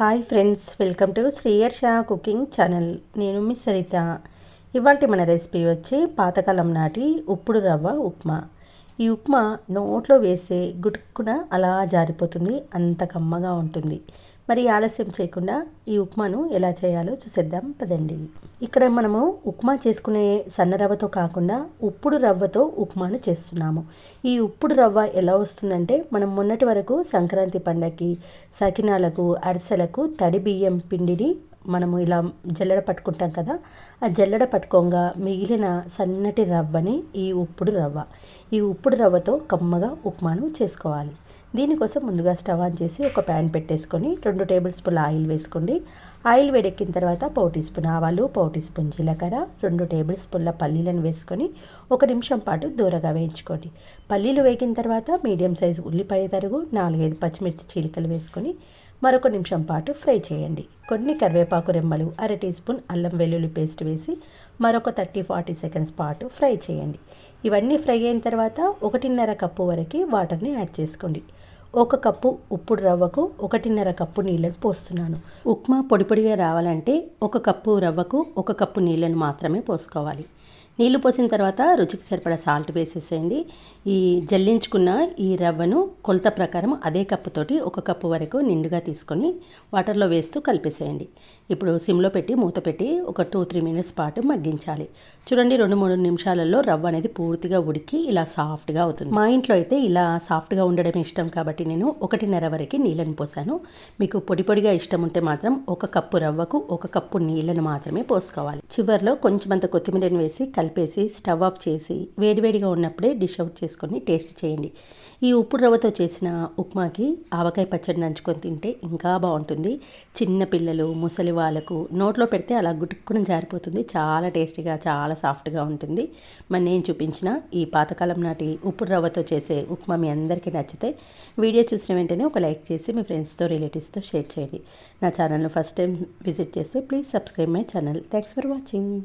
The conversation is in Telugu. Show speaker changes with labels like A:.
A: Hi friends, welcome to Sriyarsha cooking channel. నేను మీ సరిత. ఇవాళ మన రెసిపీ వచ్చి పాతకాలం నాటి ఉప్పుడు రవ్వ ఉప్మా. ఈ ఉప్మా నోట్లో వేసే గుటుక్కున అలా జారిపోతుంది, అంత కమ్మగా ఉంటుంది. మరి ఆలస్యం చేయకుండా ఈ ఉప్మాను ఎలా చేయాలో చూసేద్దాం పదండి. ఇక్కడ మనము ఉప్మా చేసుకునే సన్న రవ్వతో కాకుండా ఉప్పుడు రవ్వతో ఉప్మాను చేస్తున్నాము. ఈ ఉప్పుడు రవ్వ ఎలా వస్తుందంటే, మనం మొన్నటి వరకు సంక్రాంతి పండగకి సకినాలకు అరిసెలకు తడి బియ్యం పిండిని మనము ఇలా జల్లెడ పట్టుకుంటాం కదా, ఆ జల్లెడ పట్టుకోగా మిగిలిన సన్నటి రవ్వని ఈ ఉప్పుడు రవ్వతో కమ్మగా ఉప్మాను చేసుకోవాలి. దీనికోసం ముందుగా స్టవ్ ఆన్ చేసి ఒక ప్యాన్ పెట్టేసుకొని 2 టేబుల్ స్పూన్ల ఆయిల్ వేసుకోండి. ఆయిల్ వేడెక్కిన తర్వాత 1 టీ స్పూన్ ఆవాలు, 1 టీ స్పూన్ జీలకర్ర, 2 టేబుల్ స్పూన్ల పల్లీలను వేసుకొని 1 నిమిషం పాటు దూరగా వేయించుకోండి. పల్లీలు వేగిన తర్వాత మీడియం సైజు ఉల్లిపాయ తరుగు, 4-5 పచ్చిమిర్చి చీలికలు వేసుకొని మరొక నిమిషం పాటు ఫ్రై చేయండి. కొన్ని కరివేపాకు రెమ్మలు, 1/2 టీ స్పూన్ అల్లం వెల్లుల్లి పేస్ట్ వేసి మరొక 30-40 సెకండ్స్ పాటు ఫ్రై చేయండి. ఇవన్నీ ఫ్రై అయిన తర్వాత 1.5 కప్పు వరకు వాటర్ని యాడ్ చేసుకోండి. 1 కప్పు ఉప్పుడు రవ్వకు 1.5 కప్పు నీళ్ళను పోస్తున్నాను. ఉప్మా పొడి పొడిగా రావాలంటే 1 కప్పు రవ్వకు 1 కప్పు నీళ్ళను మాత్రమే పోసుకోవాలి. నీళ్లు పోసిన తర్వాత రుచికి సరిపడా సాల్ట్ వేసేసేయండి. ఈ జల్లించుకున్న ఈ రవ్వను కొలత ప్రకారం అదే కప్పుతోటి 1 కప్పు వరకు నిండుగా తీసుకొని వాటర్లో వేస్తూ కలిపేసేయండి. ఇప్పుడు సిమ్లో పెట్టి మూత పెట్టి ఒక 2-3 మినిట్స్ పాటు మగ్గించాలి. చూడండి, 2-3 నిమిషాలలో రవ్వ అనేది పూర్తిగా ఉడికి ఇలా సాఫ్ట్గా అవుతుంది. మా ఇంట్లో అయితే ఇలా సాఫ్ట్గా ఉండడం ఇష్టం కాబట్టి నేను 1.5 వరకు నీళ్ళని పోసాను. మీకు పొడి పొడిగా ఇష్టం ఉంటే మాత్రం 1 కప్పు రవ్వకు 1 కప్పు నీళ్ళను మాత్రమే పోసుకోవాలి. చివరిలో కొంచెమంత కొత్తిమీరని వేసి కలిపేసి స్టవ్ ఆఫ్ చేసి వేడివేడిగా ఉన్నప్పుడే డిష్ అవుట్ చేసుకొని టేస్ట్ చేయండి. ఈ ఉప్పుడు రవ్వతో చేసిన ఉప్మాకి ఆవకాయ పచ్చడి నంచుకొని తింటే ఇంకా బాగుంటుంది. చిన్న పిల్లలు, ముసలి వాళ్ళకు నోట్లో పెడితే అలా గుట్టుకుని జారిపోతుంది. చాలా టేస్టీగా, చాలా సాఫ్ట్గా ఉంటుంది. మరి నేను చూపించిన ఈ పాతకాలం నాటి ఉప్పుడు రవ్వతో చేసే ఉప్మా మీ అందరికీ నచ్చితే వీడియో చూసిన వెంటనే ఒక లైక్ చేసి మీ ఫ్రెండ్స్తో, రిలేటివ్స్తో షేర్ చేయండి. నా ఛానల్ను ఫస్ట్ టైం విజిట్ చేస్తే please subscribe my channel. Thanks for watching.